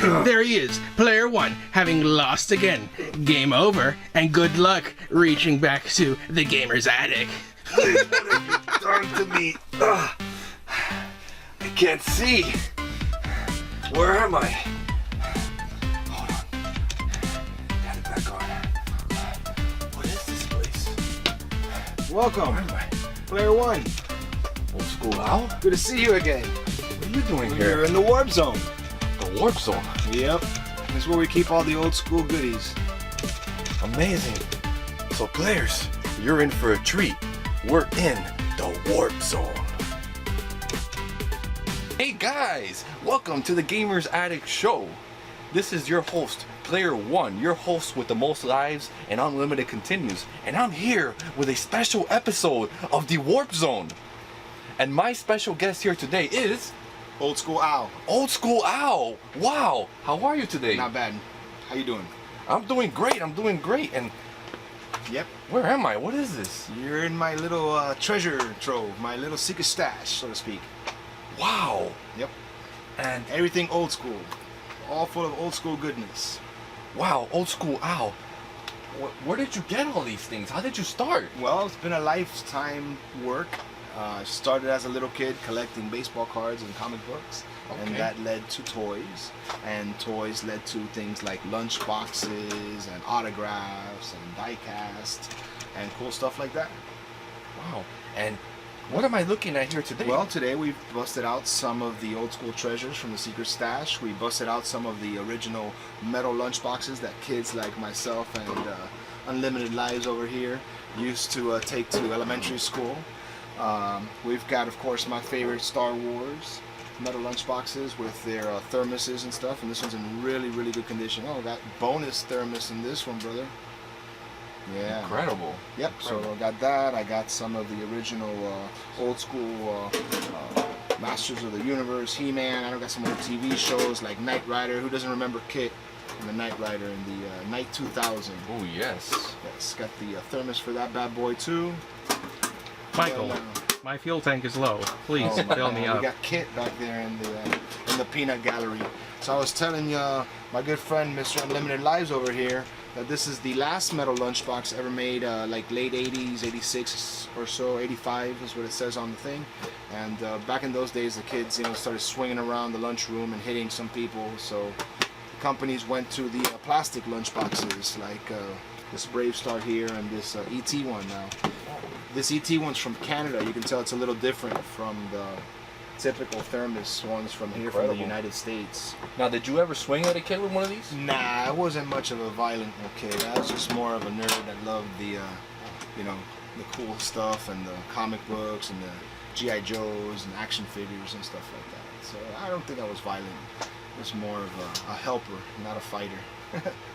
There he is, player one, having lost again. Game over, and good luck reaching back to the gamer's attic. Please, what have you done to me? I can't see. Where am I? Hold on. Got it back on. What is this place? Welcome, Where am I? player one. Old school Al? Good to see you again. What are you doing You're here? in the warp zone. The warp zone. Yep. This is where we keep all the old school goodies. Amazing. So players, you're in for a treat. We're in the warp zone. Hey guys, welcome to the Gamer's Attic Show. This is your host, Player One, your host with the most lives and unlimited continues. And I'm here with a special episode of the Warp Zone. And my special guest here today is Old school Al. Old School Al. Wow, how are you today? Not bad. How you doing? I'm doing great, And Yep. where am I? What is this? You're in my little treasure trove, my little secret stash, so to speak. Wow. Yep. And Everything old school. All full of old school goodness. wow, Old School Al. Where did you get all these things? How did you start? Well, it's been a lifetime work. I started as a little kid collecting baseball cards and comic books, and Okay. that led to toys, and toys led to things like lunch boxes and autographs and die-cast and cool stuff like that. Wow. And what am I looking at here today? Well, today we've busted out some of the old school treasures from the secret stash. We busted out some of the original metal lunch boxes that kids like myself and Unlimited Lives over here used to take to elementary school. We've got, of course, my favorite Star Wars metal lunch boxes with their thermoses and stuff, and this one's in really, really good condition. Oh, got bonus thermos in this one, brother. Yeah. Incredible. Yep, so I got that. I got some of the original old school Masters of the Universe, He-Man. I got some old TV shows like Knight Rider. Who doesn't remember Kit and the Knight Rider in the Knight 2000? Oh, yes. Yes, got the thermos for that bad boy too. Michael, Well, my fuel tank is low. Please oh my fill me God, up. We got Kit back there in the peanut gallery. So I was telling my good friend Mr. Unlimited Lives over here that this is the last metal lunchbox ever made, like late 80s, 86 or so, 85 is what it says on the thing. And back in those days, the kids, started swinging around the lunchroom and hitting some people. So companies went to the plastic lunchboxes, like this Brave Star here and this ET one now. This ET one's from Canada. You can tell it's a little different from the typical thermos ones from here from the United States. Now, did you ever swing at a kid with one of these? Nah, I wasn't much of a violent kid. I was just more of a nerd that loved the, the cool stuff and the comic books and the G.I. Joes and action figures and stuff like that. So I don't think I was violent. I was more of a helper, not a fighter.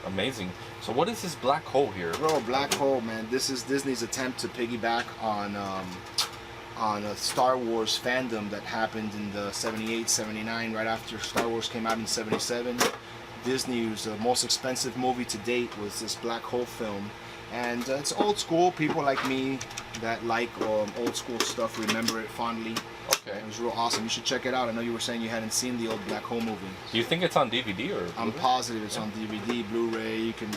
Amazing. So what is this black hole here? Bro, black hole, man. This is Disney's attempt to piggyback on a Star Wars fandom that happened in the 78, 79, right after Star Wars came out in 77. Disney's most expensive movie to date was this black hole film. And it's old school. People like me that like old school stuff remember it fondly. Okay. It was real awesome. You should check it out. I know you were saying you hadn't seen the old black hole movie. Do you think it's on DVD or? I'm positive it's on DVD, Blu-ray. You can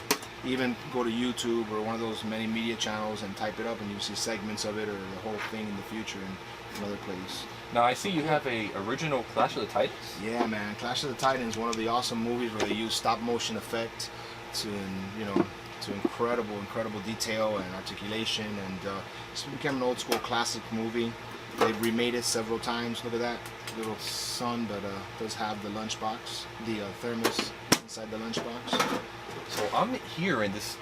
even go to YouTube or one of those many media channels and type it up and you see segments of it or the whole thing in the future in another place. Now I see you have a original Clash of the Titans. Yeah, man. Clash of the Titans, one of the awesome movies where they use stop motion effect to incredible detail and articulation, and it's become an old school classic movie. They've remade it several times. Look at that little son, but does have the lunchbox, the thermos inside the lunchbox. So I'm here in this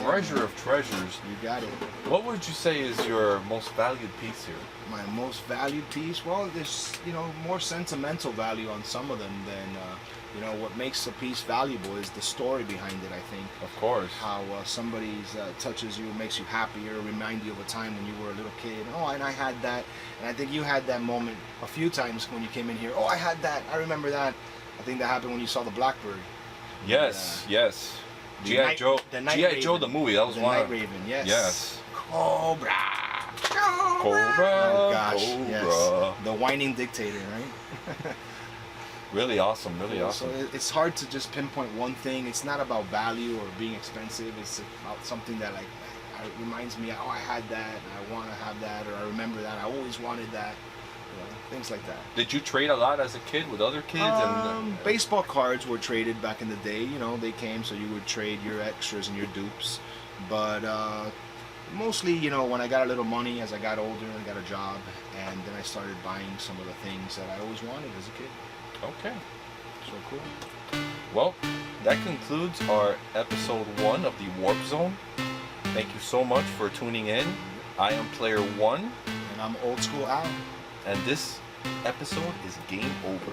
treasure of treasures. You got it. What would you say is your most valued piece here? My most valued piece? Well, there's more sentimental value on some of them than what makes a piece valuable is the story behind it. I think. Of course. How somebody's touches you, makes you happier, remind you of a time when you were a little kid. Oh, and I had that, and I think you had that moment a few times when you came in here. Oh, I had that. I remember that. I think that happened when you saw the Blackbird. Yes, yes. G.I. Joe. G.I. Joe the movie. That was one. The Night Raven. Yes. Yes. Cobra. Cobra. Oh gosh. Cobra. Yes. The whining dictator, right? Really awesome, really awesome. So it's hard to just pinpoint one thing. It's not about value or being expensive. It's about something that like reminds me, oh, I had that, and I want to have that, or I remember that, I always wanted that. Things like that. Did you trade a lot as a kid with other kids? Baseball cards were traded back in the day. They came, so you would trade your extras and your dupes. But mostly, when I got a little money as I got older and got a job, and then I started buying some of the things that I always wanted as a kid. Okay. So cool. Well, that concludes our episode 1 of the Warp Zone. Thank you so much for tuning in. I am Player 1. And I'm Old School Al. And this episode is game over.